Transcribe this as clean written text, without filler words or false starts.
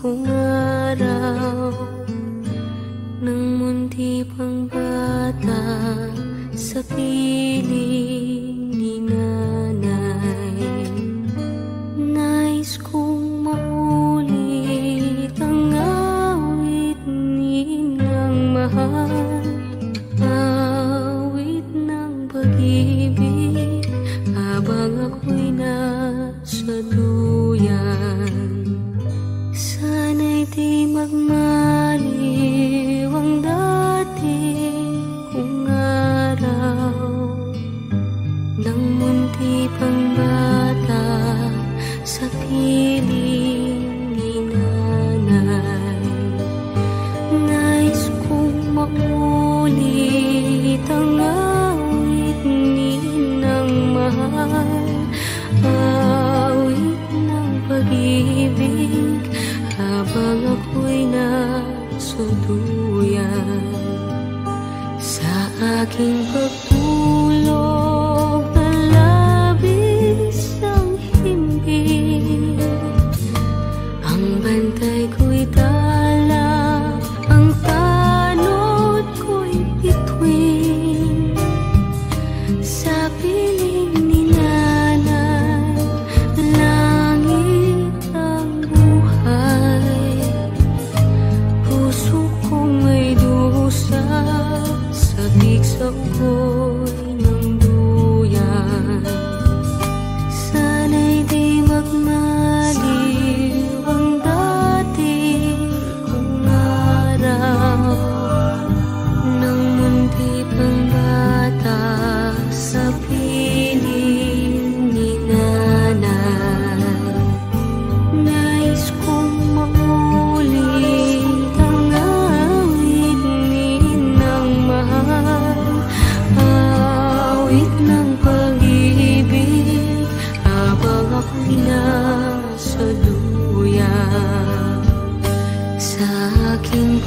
kong araw ng munti pang bata sa piling ni nanay. Nais kong maulit ang awit ninang mahal, awit ng pag-ibig habang ako'y nasa duyan. Sana'y di magmaliw ang dati kong araw ng munti pang bata sa piling ni nanay. Nais kong maulit ang awit ninang mahal, awit ng pag-ibig habang ako'y nasa duyan. Sa aking pagtulog na labis ang himbing, ang bantay ko'y dala, ang tanod ko'y bituin. Sa piling ni nanay, langit ang buhay. Puso kong may dusa, sabik sa ukoy ng duyan. Sana'y di magmaliw ang dati kong araw ng munti pang bata sa piling ni nanay. Nais kong maulit ang awit ninang mahal, awit ng pag-ibig habang ako'y nasa duyan. Sa aking